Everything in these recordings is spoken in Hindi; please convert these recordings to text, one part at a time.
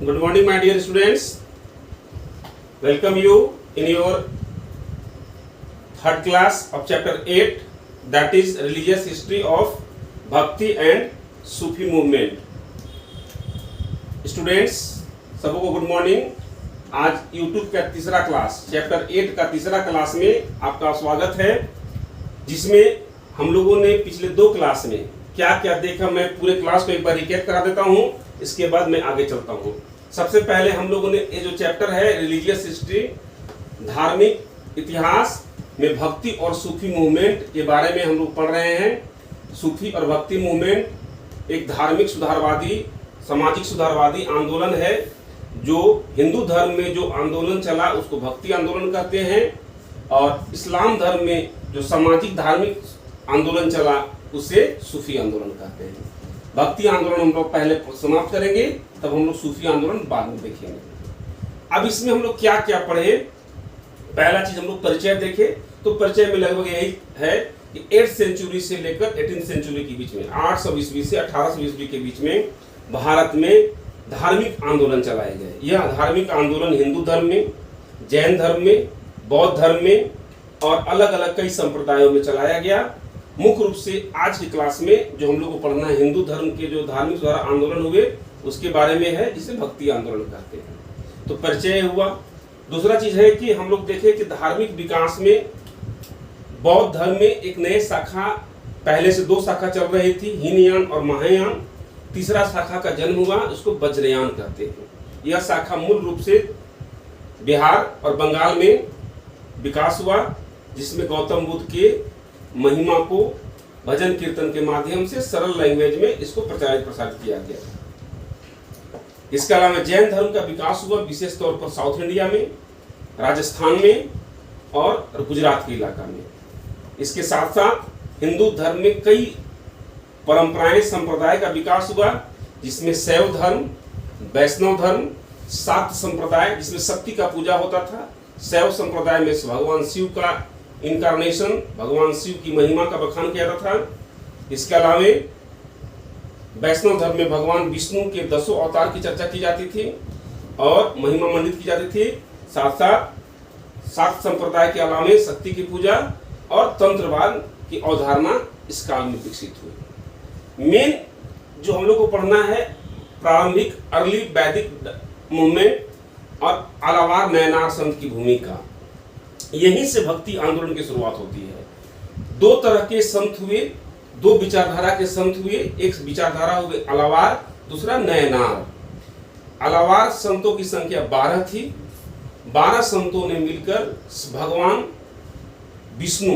Good morning, my dear students. Welcome you in your third class of chapter 8, that is religious history of Bhakti and Sufi movement. Students, सबको गुड मॉर्निंग। आज YouTube का तीसरा क्लास, चैप्टर 8 का तीसरा क्लास में आपका स्वागत है, जिसमें हम लोगों ने पिछले दो क्लास में क्या क्या देखा, मैं पूरे क्लास को एक बार रिकैप करा देता हूँ, इसके बाद मैं आगे चलता हूँ। सबसे पहले हम लोगों ने ये जो चैप्टर है रिलीजियस हिस्ट्री, धार्मिक इतिहास में भक्ति और सूफी मूवमेंट के बारे में हम लोग पढ़ रहे हैं। सूफी और भक्ति मूवमेंट एक धार्मिक सुधारवादी, सामाजिक सुधारवादी आंदोलन है, जो हिंदू धर्म में जो आंदोलन चला उसको भक्ति आंदोलन कहते हैं, और इस्लाम धर्म में जो सामाजिक धार्मिक आंदोलन चला उसे सूफी आंदोलन कहते हैं। भक्ति आंदोलन हम लोग पहले समाप्त करेंगे, तब हम लोग सूफी आंदोलन बाद में देखेंगे। अब इसमें हम लोग क्या क्या पढ़े, पहला चीज हम लोग परिचय देखे, तो परिचय में लगभग यही है कि 8th सेंचुरी से लेकर 18th सेंचुरी के बीच में, 800 ईस्वी से 1800 ईस्वी के बीच में भारत में धार्मिक आंदोलन चलाए गए। यह धार्मिक आंदोलन हिंदू धर्म में, जैन धर्म में, बौद्ध धर्म में और अलग अलग कई संप्रदायों में चलाया गया। मुख्य रूप से आज की क्लास में जो हम लोग को पढ़ना है, हिंदू धर्म के जो धार्मिक सुधार आंदोलन हुए उसके बारे में है, जिसे भक्ति आंदोलन कहते हैं। तो परिचय हुआ। दूसरा चीज है कि हम लोग देखें कि धार्मिक विकास में बौद्ध धर्म में एक नए शाखा, पहले से दो शाखा चल रही थी, हीनयान और महायान। तीसरा शाखा का जन्म हुआ, उसको वज्रयान कहते हैं। यह शाखा मूल रूप से बिहार और बंगाल में विकास हुआ, जिसमें गौतम बुद्ध के महिमा को भजन कीर्तन के माध्यम से सरल लैंग्वेज में इसको प्रचारित प्रसारित किया गया। इसके अलावा जैन धर्म का विकास हुआ, विशेष तौर पर साउथ इंडिया में, राजस्थान में और गुजरात के इलाका में। इसके साथ साथ हिंदू धर्म में कई परंपराएं, संप्रदाय का विकास हुआ, जिसमें शैव धर्म, वैष्णव धर्म, शाक्त संप्रदाय जिसमें शक्ति का पूजा होता था। शैव संप्रदाय में भगवान शिव का इनकारनेशन, भगवान शिव की महिमा का बखान किया जाता था। इसके अलावा वैष्णव धर्म में भगवान विष्णु के 10 अवतार की चर्चा की जाती थी और महिमा मंडित की जाती थी। साथ साथ शाक्त संप्रदाय के अलावा शक्ति की पूजा और तंत्रवाद की अवधारणा इस काल में विकसित हुई। मेन जो हम लोग को पढ़ना है, प्रारंभिक अर्ली वैदिक मूवमेंट और आलावार नयनार संत की भूमिका, यहीं से भक्ति आंदोलन की शुरुआत होती है। दो तरह के संत हुए, दो विचारधारा के संत हुए। एक विचारधारा हुए आलावार, दूसरा नयनार। आलावार संतों की संख्या 12 थी। 12 संतों ने मिलकर भगवान विष्णु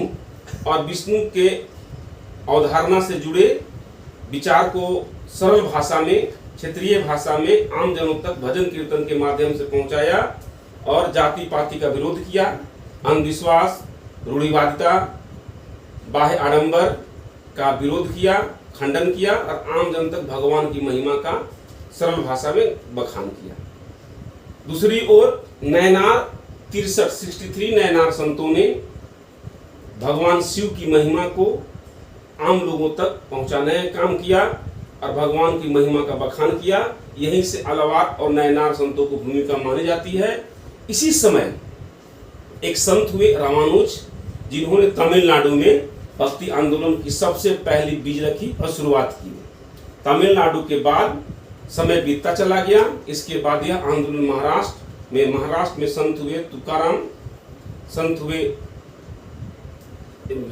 और विष्णु के अवधारणा से जुड़े विचार को सरल भाषा में, क्षेत्रीय भाषा में आम जनों तक भजन कीर्तन के माध्यम से पहुंचाया और जाति पाति का विरोध किया, अंधविश्वास, रूढ़िवादिता, बाह्य आडंबर का विरोध किया, खंडन किया और आम जन तक भगवान की महिमा का सरल भाषा में बखान किया। दूसरी ओर नयनार 63 नयनार संतों ने भगवान शिव की महिमा को आम लोगों तक पहुंचाने का काम किया और भगवान की महिमा का बखान किया। यहीं से आलावार और नयनार संतों को भूमिका मानी जाती है। इसी समय एक संत हुए रामानुज, जिन्होंने तमिलनाडु में भक्ति आंदोलन की सबसे पहली बीज रखी और शुरुआत की। तमिलनाडु के बाद समय बीतता चला गया। इसके बाद यह आंदोलन महाराष्ट्र में संत हुए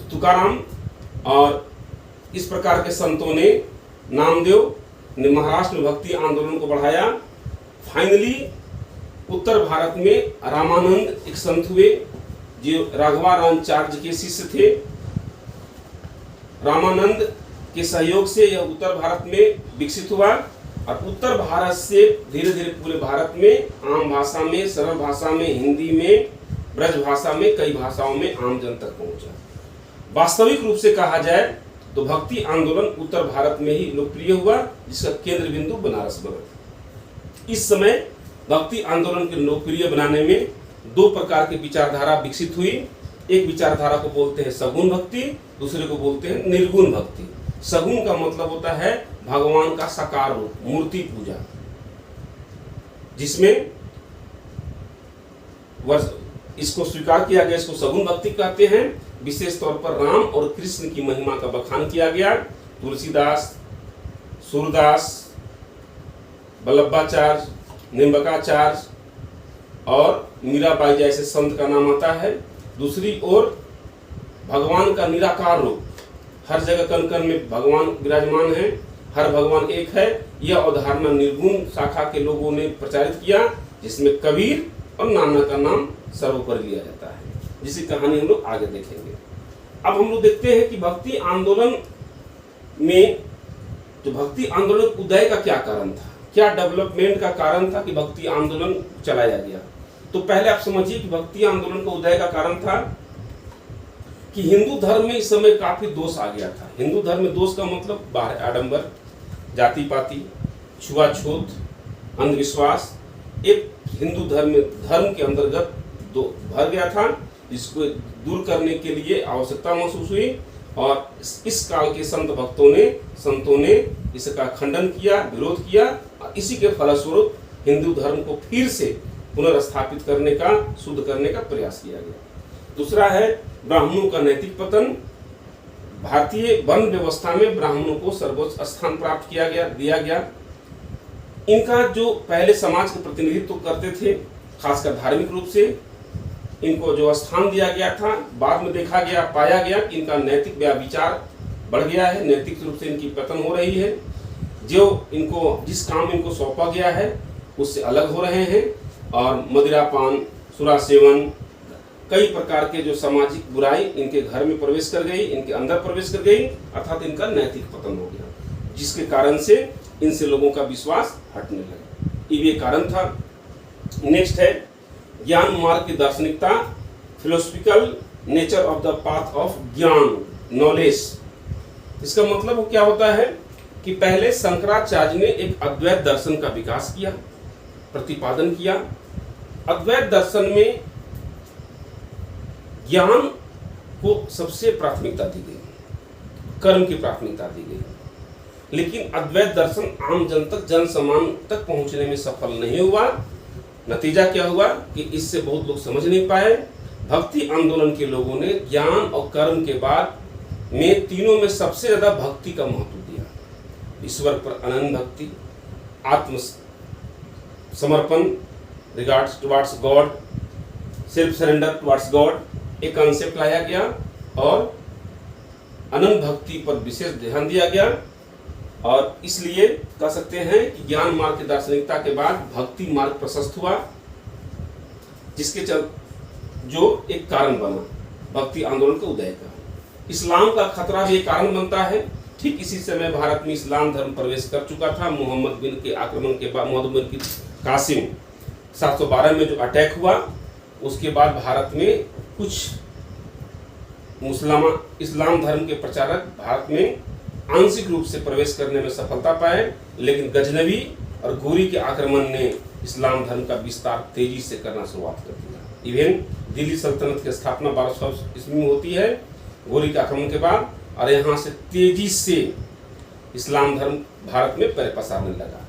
तुकाराम और इस प्रकार के संतों ने, नामदेव ने महाराष्ट्र में भक्ति आंदोलन को बढ़ाया। फाइनली उत्तर भारत में रामानंद एक संत हुए, जो राघवाचार्य के शिष्य थे। रामानंद के सहयोग से यह उत्तर भारत में विकसित हुआ और उत्तर भारत से धीरे धीरे पूरे भारत में आम भाषा में, सरल भाषा में, हिंदी में, ब्रज भाषा में, कई भाषाओं में आम जन तक पहुंचा। वास्तविक रूप से कहा जाए तो भक्ति आंदोलन उत्तर भारत में ही लोकप्रिय हुआ, जिसका केंद्र बिंदु बनारस बना। इस समय भक्ति आंदोलन को लोकप्रिय बनाने में दो प्रकार की विचारधारा विकसित हुई। एक विचारधारा को बोलते हैं सगुण भक्ति, दूसरे को बोलते हैं निर्गुण भक्ति। सगुण का मतलब होता है भगवान का साकार रूप, मूर्ति पूजा। जिसमें इसको स्वीकार किया गया, इसको सगुण भक्ति कहते हैं। विशेष तौर पर राम और कृष्ण की महिमा का बखान किया गया। तुलसीदास, सूरदास, वल्लभाचार्य, निम्बकाचार्य और मीराबाई जैसे संत का नाम आता है। दूसरी ओर भगवान का निराकार रूप, हर जगह कण कण में भगवान विराजमान है, हर भगवान एक है, यह अवधारणा निर्गुण शाखा के लोगों ने प्रचारित किया, जिसमें कबीर और नाना का नाम सर्वोपरि लिया जाता है, जिसकी कहानी हम लोग आगे देखेंगे। अब हम लोग देखते हैं कि भक्ति आंदोलन में, तो भक्ति आंदोलन उदय का क्या कारण था, क्या डेवलपमेंट का कारण था कि भक्ति आंदोलन चलाया गया। तो पहले आप समझिए कि भक्ति आंदोलन का उदय का कारण था कि हिंदू धर्म में इस समय काफी दोष आ गया था। हिंदू धर्म में दोष का मतलब बाहर आडंबर, जाति पाति, छुआछूत, अंधविश्वास एक हिंदू धर्म के अंतर्गत भर गया था, जिसको दूर करने के लिए आवश्यकता महसूस हुई और इस काल के संतों ने इसका खंडन किया, विरोध किया और इसी के फलस्वरूप हिंदू धर्म को फिर से पुनर्स्थापित करने का, शुद्ध करने का प्रयास किया गया। दूसरा है ब्राह्मणों का नैतिक पतन। भारतीय वर्ण व्यवस्था में ब्राह्मणों को सर्वोच्च स्थान प्राप्त दिया गया। इनका जो पहले समाज के प्रतिनिधित्व करते थे, खासकर धार्मिक रूप से, इनको जो स्थान दिया गया था, बाद में पाया गया कि इनका नैतिक विचार बढ़ गया है, नैतिक रूप से इनकी पतन हो रही है। जिस काम इनको सौंपा गया है उससे अलग हो रहे हैं और मदिरापान, सुरा सेवन, कई प्रकार के जो सामाजिक बुराई इनके घर में प्रवेश कर गई, इनके अंदर प्रवेश कर गई, अर्थात इनका नैतिक पतन हो गया, जिसके कारण से इनसे लोगों का विश्वास हटने लगा। ये कारण था। नेक्स्ट है ज्ञान मार्ग की दार्शनिकता, philosophical nature of the path of gyan, knowledge. इसका मतलब क्या होता है कि पहले शंकराचार्य ने एक अद्वैत दर्शन का विकास किया, प्रतिपादन किया। अद्वैत दर्शन में ज्ञान को सबसे प्राथमिकता दी गई, कर्म की प्राथमिकता दी गई, लेकिन अद्वैत दर्शन आम जन समान तक पहुंचने में सफल नहीं हुआ। नतीजा क्या हुआ कि इससे बहुत लोग समझ नहीं पाए। भक्ति आंदोलन के लोगों ने ज्ञान और कर्म के बाद में तीनों में सबसे ज्यादा भक्ति का महत्व दिया। ईश्वर पर अनन्य भक्ति, आत्म समर्पण, regards towards God, self surrender towards God, एक कॉन्सेप्ट लाया गया और अनंत भक्ति पर विशेष ध्यान दिया गया। और इसलिए कह सकते हैं कि ज्ञान मार्ग की दार्शनिकता के बाद भक्ति मार्ग प्रशस्त हुआ, जिसके जो एक कारण बना भक्ति आंदोलन का उदय का। इस्लाम का खतरा भी एक कारण बनता है। ठीक इसी समय भारत में इस्लाम धर्म प्रवेश कर चुका था। मोहम्मद बिन के आक्रमण के बाद, मोहम्मद बिन की कासिम 712 में जो अटैक हुआ, उसके बाद भारत में कुछ इस्लाम धर्म के प्रचारक भारत में आंशिक रूप से प्रवेश करने में सफलता पाए, लेकिन गजनवी और घोरी के आक्रमण ने इस्लाम धर्म का विस्तार तेजी से करना शुरुआत कर दिया। इवन दिल्ली सल्तनत की स्थापना 1200 ईस्वी में होती है घोरी के आक्रमण के बाद, और यहाँ से तेजी से इस्लाम धर्म भारत में पैर पसारने लगा।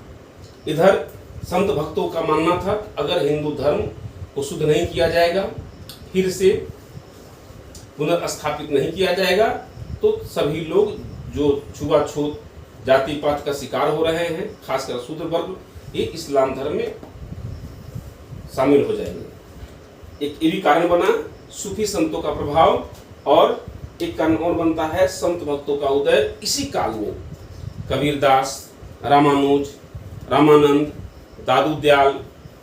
इधर संत भक्तों का मानना था अगर हिंदू धर्म को शुद्ध नहीं किया जाएगा, फिर से पुनर्स्थापित नहीं किया जाएगा, तो सभी लोग जो छुआछूत, जाति पात का शिकार हो रहे हैं, खासकर शूद्र वर्ग, ये इस्लाम धर्म में शामिल हो जाएंगे। एक ये भी कारण बना सूफी संतों का प्रभाव, और एक कारण और बनता है संत भक्तों का उदय। इसी काल में कबीरदास, रामानुज, रामानंद, दादू दयाल,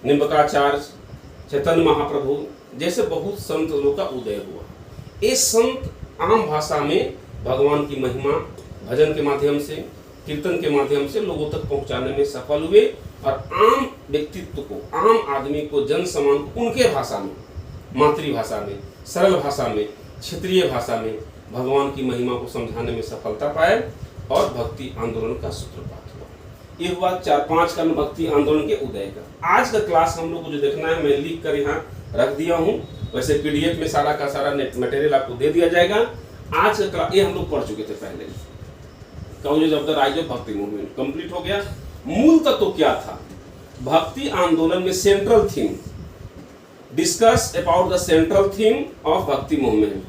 निम्बकाचार्य, चैतन्य महाप्रभु जैसे बहुत संत लोगों का उदय हुआ। ये संत आम भाषा में भगवान की महिमा भजन के माध्यम से, कीर्तन के माध्यम से लोगों तक पहुंचाने में सफल हुए, और आम व्यक्तित्व को, आम आदमी को, जन समान उनके भाषा में, मातृभाषा में, सरल भाषा में, क्षेत्रीय भाषा में भगवान की महिमा को समझाने में सफलता पाए और भक्ति आंदोलन का सूत्रपात हुआ। ये हुआ 4-5 कारण भक्ति आंदोलन के उदय का। आज का क्लास हम लोग को जो देखना है मैं लिख कर यहाँ रख दिया हूँ, वैसे पीडीएफ में सारा का सारा नेट मटेरियल आपको दे दिया जाएगा। आज का क्लास ये हम लोग पढ़ चुके थे पहले, causes of the rise of bhakti movement complete हो गया। मूल तत्व क्या था? भक्ति आंदोलन में central theme, discuss about the central theme of bhakti movement,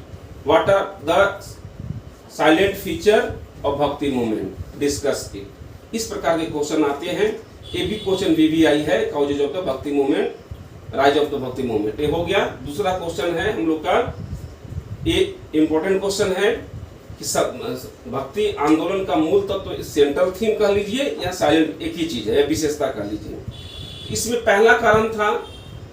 what are the silent feature of bhakti movement, discuss it. इस प्रकार के क्वेश्चन आते हैं। ये भी क्वेश्चन VVI है, causes of the bhakti movement, rise of the bhakti movement. ये हो गया। दूसरा क्वेश्चन है हम लोग का, ये इंपॉर्टेंट क्वेश्चन है कि भक्ति आंदोलन का मूल तत्व तो सेंट्रल थीम कह लीजिए या साइलेंट, एक ही चीज है, विशेषता कह लीजिए। इसमें पहला कारण था,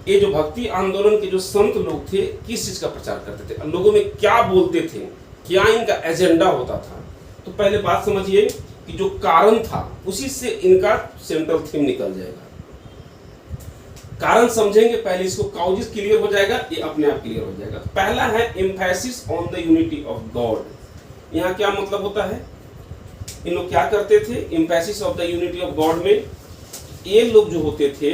ये जो भक्ति आंदोलन के जो संत लोग थे किस चीज का प्रचार करते थे, लोगों में क्या बोलते थे, क्या इनका एजेंडा होता था। तो पहले बात समझिए कि जो कारण था उसी से इनका सेंट्रल थीम निकल जाएगा। कारण समझेंगे पहले, इसको कॉजेस क्लियर हो जाएगा, ये अपने आप क्लियर हो जाएगा। पहला है emphasis on the unity of God. यहाँ क्या मतलब होता है, इन लोग क्या करते थे, emphasis of the unity of God में ये लोग जो होते थे,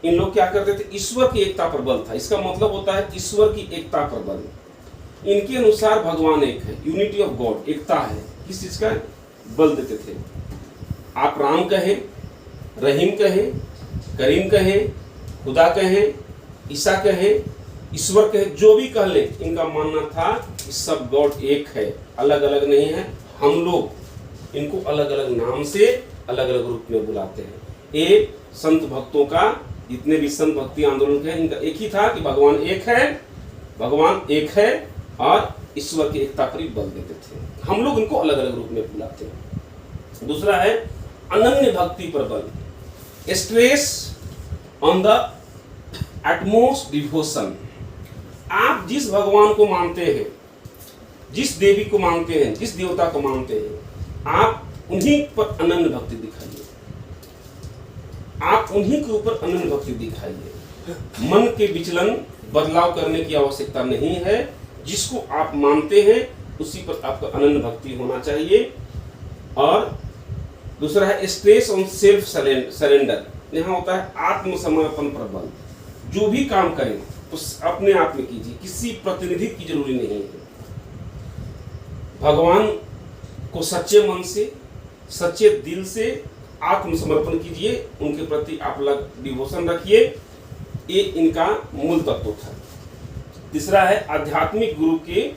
इन लोग क्या करते थे, ईश्वर की एकता पर बल था। इसका मतलब होता है ईश्वर की एकता पर बल। इनके अनुसार भगवान एक है, यूनिटी ऑफ गॉड, एकता है, किस चीज का बल देते थे। आप राम कहे, रहीम कहे, करीम कहे, खुदा कहे, ईसा कहे, ईश्वर कहे, जो भी कह ले, इनका मानना था कि सब गॉड एक है, अलग अलग नहीं है। हम लोग इनको अलग अलग नाम से अलग अलग रूप में बुलाते हैं। ये संत भक्तों का, जितने भी संत भक्ति आंदोलन के, इनका एक ही था कि भगवान एक है, भगवान एक है और ईश्वर की एकता पर ही बल देते थे। हम लोग इनको अलग अलग रूप में बुलाते हैं। दूसरा है अनन्य भक्ति पर बल, stress on the utmost devotion. आप जिस भगवान को मानते हैं, जिस देवी को मानते हैं, जिस देवता को मानते हैं, आप उन्हीं पर अनन्य भक्ति दिखाइए, आप उन्हीं के ऊपर अनन्य भक्ति दिखाइए। मन के विचलन, बदलाव करने की आवश्यकता नहीं है। जिसको आप मानते हैं उसी पर आपका अनन्य भक्ति होना चाहिए। और दूसरा है स्ट्रेस ऑन सेल्फ सरेंडर। यहाँ होता है आत्मसमर्पण पर बल। जो भी काम करें तो अपने आप में कीजिए, किसी प्रतिनिधि की जरूरी नहीं है। भगवान को सच्चे मन से, सच्चे दिल से आत्मसमर्पण कीजिए, उनके प्रति आप अलग डिवोशन रखिए। ये इनका मूल तत्व था। तीसरा है आध्यात्मिक गुरु के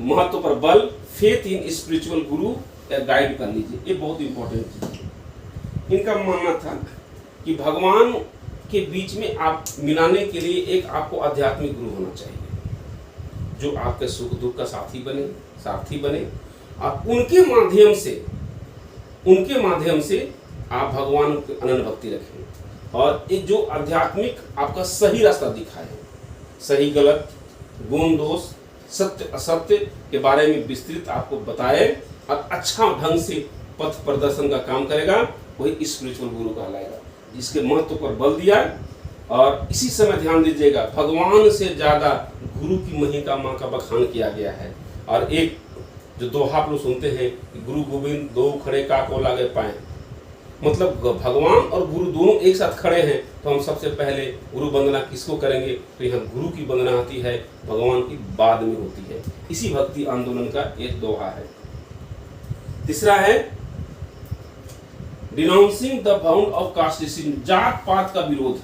महत्व पर बल, फेथ इन स्पिरिचुअल गुरु या गाइड कर लीजिए। ये बहुत इंपॉर्टेंट चीज है। इनका मानना था कि भगवान के बीच में आप मिलाने के लिए एक आपको आध्यात्मिक गुरु होना चाहिए, जो आपके सुख दुख का साथी बने। आप उनके माध्यम से आप भगवान की अनन्य भक्ति रखें और एक जो आध्यात्मिक आपका सही रास्ता दिखाए, सही गलत, गुण दोष, सत्य असत्य के बारे में विस्तृत आपको बताए और अच्छा ढंग से पथ प्रदर्शन का काम करेगा, वही स्पिरिचुअल गुरु कहलाएगा, जिसके महत्व पर बल दिया। और इसी समय ध्यान दीजिएगा, भगवान से ज्यादा गुरु की महिमा का बखान किया गया है। और एक जो दोहा आप लोग सुनते हैं, गुरु गोविंद दो खड़े का को लागे पाए, मतलब भगवान और गुरु दोनों एक साथ खड़े हैं, तो हम सबसे पहले गुरु वंदना किसको करेंगे, तो यहाँ गुरु की वंदना आती है, भगवान की बाद में होती है। इसी भक्ति आंदोलन का एक दोहा है। तीसरा है denouncing the bound of casteism, जात पात का विरोध।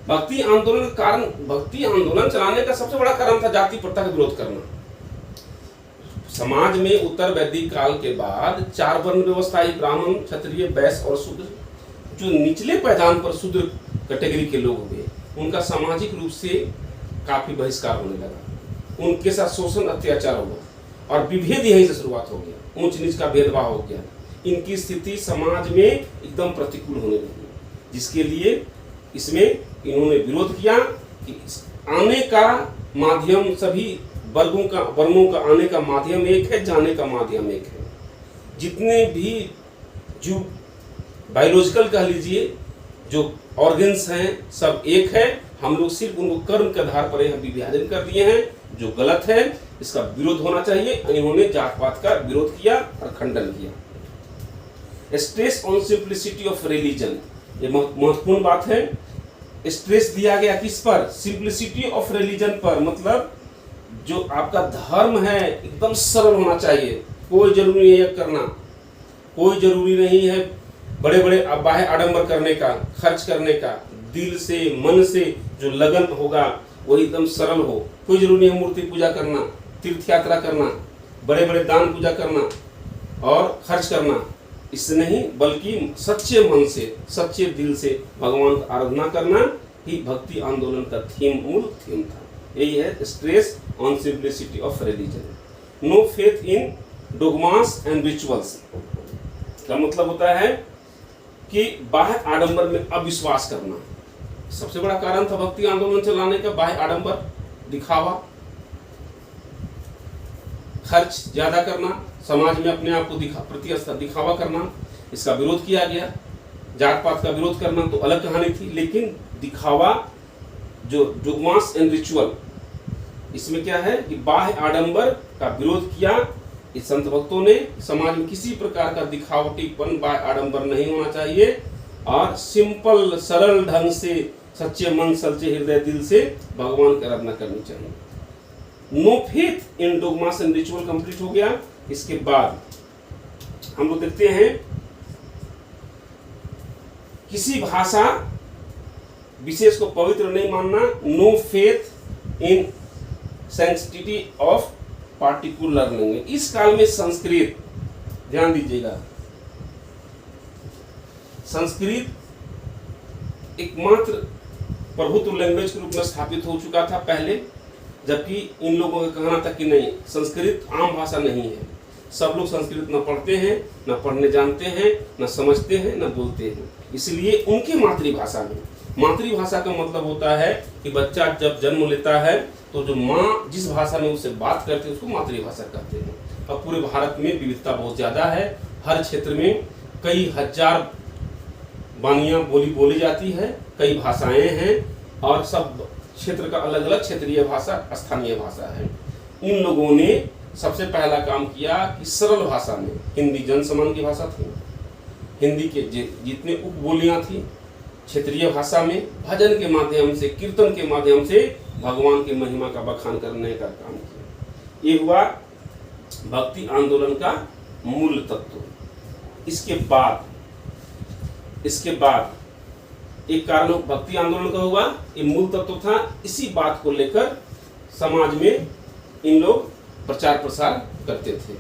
भक्ति आंदोलन चलाने का सबसे बड़ा कारण था जाति प्रथा का विरोध करना। समाज में उत्तर वैदिक काल के बाद 4 वर्ण व्यवस्था आई, ब्राह्मण, क्षत्रिय, वैश्य और शूद्र। जो निचले पैदान पर शूद्र कैटेगरी के लोग हुए, उनका सामाजिक रूप से काफी बहिष्कार होने लगा, उनके साथ शोषण अत्याचार हुआ और विभेद यहीं से शुरुआत हो गया, ऊंच नीच का भेदभाव हो गया। इनकी स्थिति समाज में एकदम प्रतिकूल होने लगी, जिसके लिए इसमें इन्होंने विरोध किया कि आने का माध्यम, सभी वर्गों का आने का माध्यम एक है, जाने का माध्यम एक है। जितने भी जो बायोलॉजिकल कह लीजिए जो ऑर्गन्स हैं सब एक है, हम लोग सिर्फ उनको कर्म के आधार पर हम विभाजन कर दिए हैं, जो गलत है। इसका विरोध होना चाहिए। इन्होंने जात पात का विरोध किया और खंडन किया। Stress on simplicity of religion, ये महत्वपूर्ण बात है। स्ट्रेस दिया गया किस पर, सिंप्लिसिटी ऑफ रिलीजन पर, मतलब जो आपका धर्म है एकदम सरल होना चाहिए। कोई जरूरी नहीं है करना, कोई जरूरी नहीं है बड़े बड़े बाह्य आडंबर करने का, खर्च करने का, दिल से मन से जो लगन होगा वही एकदम सरल हो। कोई जरूरी नहीं है मूर्ति पूजा करना, तीर्थ यात्रा करना, बड़े बड़े दान पूजा करना और खर्च करना, इससे नहीं, बल्कि सच्चे मन से, सच्चे दिल से भगवान की आराधना करना ही भक्ति आंदोलन का मूल थीम था। यही है stress on simplicity of religion, no faith in dogmas and rituals. का मतलब होता है कि बाह्य आडंबर में अविश्वास करना। सबसे बड़ा कारण था भक्ति आंदोलन चलाने का बाह्य आडंबर, दिखावा, खर्च ज्यादा करना, समाज में अपने आप को दिखावा करना। इसका विरोध किया गया। जात पात का विरोध करना तो अलग कहानी थी, लेकिन दिखावा जो डोगमास एंड रिचुअल, इसमें क्या है कि बाह्य आडंबर का विरोध किया इस संत भक्तों ने। समाज में किसी प्रकार का दिखावटीपन, बाह्य आडंबर नहीं होना चाहिए और सिंपल सरल ढंग से सच्चे मन, सच्चे हृदय, दिल से भगवान की आराधना करनी चाहिए। No faith in dogmas and ritual complete हो गया। इसके बाद हम लोग देखते हैं किसी भाषा विशेष को पवित्र नहीं मानना। No faith in sensitivity of particular language. इस काल में संस्कृत, ध्यान दीजिएगा, संस्कृत एकमात्र प्रभुत्व लैंग्वेज के रूप में स्थापित हो चुका था पहले, जबकि इन लोगों का कहना था कि नहीं, संस्कृत आम भाषा नहीं है। सब लोग संस्कृत न पढ़ते हैं, न पढ़ने जानते हैं, न समझते हैं, न बोलते हैं। इसलिए उनकी मातृभाषा में, मातृभाषा का मतलब होता है कि बच्चा जब जन्म लेता है तो जो माँ जिस भाषा में उससे बात करते हैं उसको मातृभाषा कहते हैं। और पूरे भारत में विविधता बहुत ज़्यादा है। हर क्षेत्र में कई हजार वाणियाँ बोली जाती है, कई भाषाएं हैं और सब क्षेत्र का अलग अलग क्षेत्रीय भाषा, स्थानीय भाषा है। इन लोगों ने सबसे पहला काम किया कि सरल भाषा में, हिंदी जन समान की भाषा थी, हिंदी के जितने उपबोलियाँ थी, क्षेत्रीय भाषा में भजन के माध्यम से, कीर्तन के माध्यम से भगवान की महिमा का बखान करने का काम किया। ये हुआ भक्ति आंदोलन का मूल तत्व। इसके बाद एक कारण भक्ति आंदोलन का हुआ, ये मूल तत्व था। इसी बात को लेकर समाज में इन लोग प्रचार प्रसार करते थे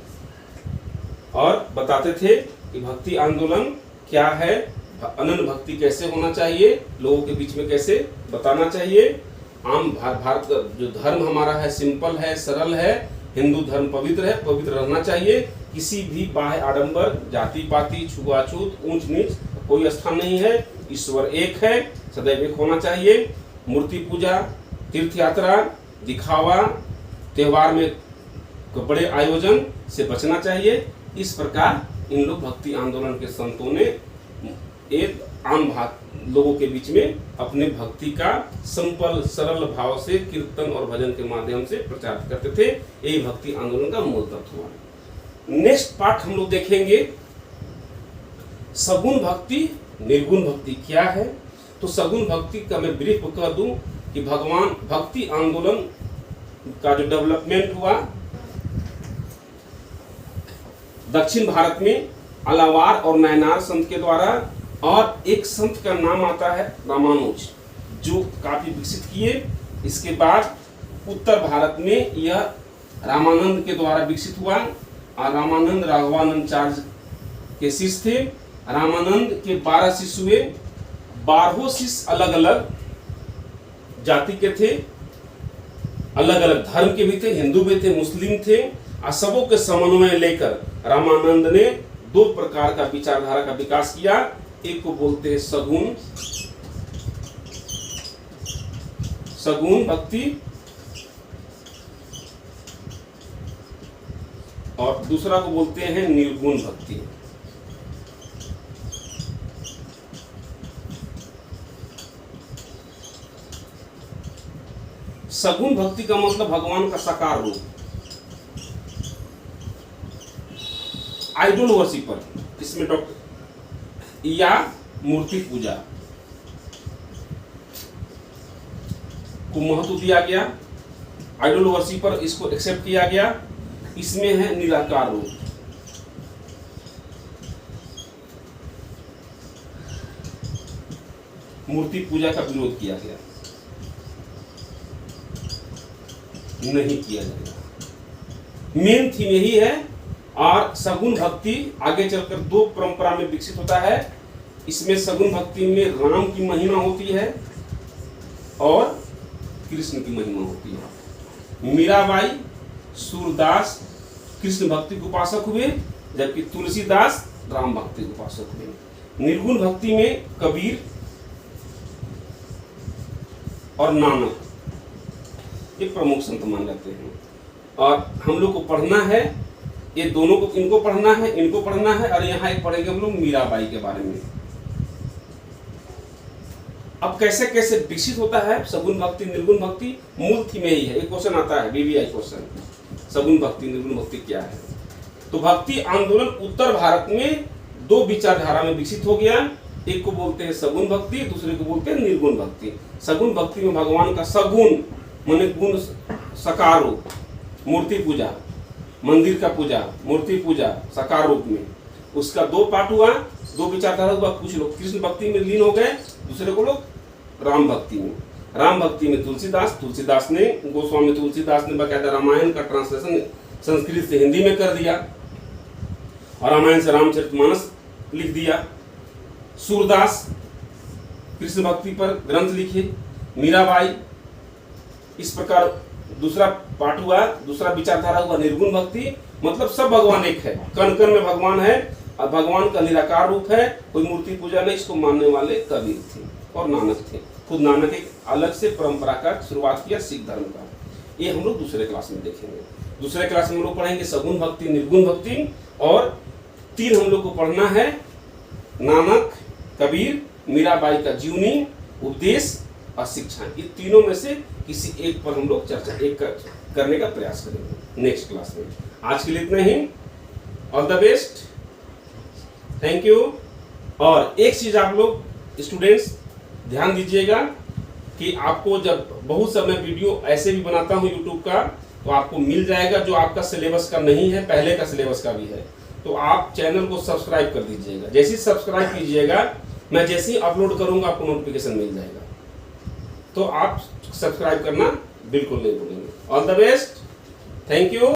और बताते थे कि भक्ति आंदोलन क्या है, अनन्य भक्ति कैसे होना चाहिए, लोगों के बीच में कैसे बताना चाहिए। आम भारत का जो धर्म हमारा है सिंपल है, सरल है। हिंदू धर्म पवित्र है, पवित्र रहना चाहिए। किसी भी बाह्य आडंबर, जाति पाति, छुआछूत, ऊंच नीच कोई स्थान नहीं है। ईश्वर एक है, सदैव एक होना चाहिए। मूर्ति पूजा, तीर्थ यात्रा, दिखावा, त्योहार में बड़े आयोजन से बचना चाहिए। इस प्रकार इन लोग भक्ति आंदोलन के संतों ने एक आम लोगों के बीच में अपने भक्ति का सिंपल सरल भाव से कीर्तन और भजन के माध्यम से प्रचार करते थे। यही भक्ति आंदोलन का मूल तत्व हुआ। नेक्स्ट पार्ट हम लोग देखेंगे सगुण भक्ति, निर्गुण भक्ति क्या है। तो सगुण भक्ति का मैं ब्रीफ कह दूं कि भगवान भक्ति आंदोलन का जो डेवलपमेंट हुआ दक्षिण भारत में अलावार और नयनार संत के द्वारा, और एक संत का नाम आता है रामानुज, जो काफी विकसित किए। इसके बाद उत्तर भारत में यह रामानंद के द्वारा विकसित हुआ और रामानंद राघवानंदाचार्य के शिष्य थे। रामानंद के 12 शिष्य हुए। 12 शिष्य अलग अलग जाति के थे, अलग अलग धर्म के भी थे, हिंदू भी थे, मुस्लिम थे। और सबों के समन्वय लेकर रामानंद ने 2 प्रकार का विचारधारा का विकास किया। एक को बोलते हैं सगुण भक्ति, और दूसरा को बोलते हैं निर्गुण भक्ति। सगुण भक्ति का मतलब भगवान का साकार रूप, आइडल वर्शिपर, इसमें डॉक्टर या मूर्ति पूजा को महत्व दिया गया। आइडल वर्शिपर इसको एक्सेप्ट किया गया। इसमें है निराकार रूप। मूर्ति पूजा का विरोध किया गया? नहीं किया जाएगा। मेन थीम यही है। और सगुण भक्ति आगे चलकर दो परंपरा में विकसित होता है। इसमें सगुण भक्ति में राम की महिमा होती है और कृष्ण की महिमा होती है। मीराबाई सूरदास कृष्ण भक्ति के उपासक हुए, जबकि तुलसीदास राम भक्ति के उपासक हुए। निर्गुण भक्ति में कबीर और नानक ये प्रमुख संत मान जाते हैं। और हम लोग को पढ़ना है, ये दोनों को, इनको पढ़ना है, इनको पढ़ना है, और यहाँ एक पढ़ेंगे हम लोग मीराबाई के बारे में। अब कैसे कैसे विकसित होता है सगुण भक्ति निर्गुण भक्ति, मूल थीम यही है। एक क्वेश्चन आता है, बीबीआई क्वेश्चन, सगुण भक्ति निर्गुण भक्ति क्या है? तो भक्ति आंदोलन उत्तर भारत में दो विचारधारा में विकसित हो गया। एक को बोलते हैं सगुण भक्ति, दूसरे को बोलते हैं निर्गुण भक्ति। सगुण भक्ति में भगवान का सगुण माने गुण साकार रूप, मूर्ति पूजा, मंदिर का पूजा, मूर्ति पूजा साकार रूप में, उसका दो पार्ट हुआ, दो विचारधारा हुआ। कुछ लोग कृष्ण भक्ति में लीन हो गए, दूसरे को लोग राम भक्ति में। राम भक्ति में तुलसीदास ने, गोस्वामी तुलसीदास ने बकायदा रामायण का ट्रांसलेशन संस्कृत से हिंदी में कर दिया और रामायण से रामचरितमानस लिख दिया। सूरदास कृष्ण भक्ति पर ग्रंथ लिखे। मीराबाई, इस प्रकार दूसरा पार्ट हुआ, दूसरा विचारधारा हुआ निर्गुण भक्ति। मतलब सब भगवान एक है, कण कण में भगवान है और भगवान का निराकार रूप है, कोई मूर्ति पूजा नहीं। इसको मानने वाले कबीर थे और नानक थे। खुद नानक एक अलग से परंपरा का शुरुआत किया सिख धर्म का। ये हम लोग दूसरे क्लास में देखेंगे। दूसरे क्लास में हम लोग पढ़ेंगे सगुण भक्ति निर्गुण भक्ति, और तीन हम लोग को पढ़ना है, नानक, कबीर, मीराबाई का जीवनी, उपदेश और शिक्षा। ये तीनों में से किसी एक पर हम लोग चर्चा करने का प्रयास करेंगे नेक्स्ट क्लास में। आज के लिए इतना ही। All the best, thank you. और एक चीज आप लोग स्टूडेंट्स ध्यान दीजिएगा कि आपको जब बहुत समय वीडियो ऐसे भी बनाता हूँ यूट्यूब का, तो आपको मिल जाएगा जो आपका सिलेबस का नहीं है, पहले का सिलेबस का भी है। तो आप चैनल को सब्सक्राइब कर दीजिएगा। जैसे ही सब्सक्राइब कीजिएगा, मैं जैसे ही अपलोड करूंगा आपको नोटिफिकेशन मिल जाएगा। तो आप सब्सक्राइब करना बिल्कुल नहीं भूलेंगे। All the best, thank you.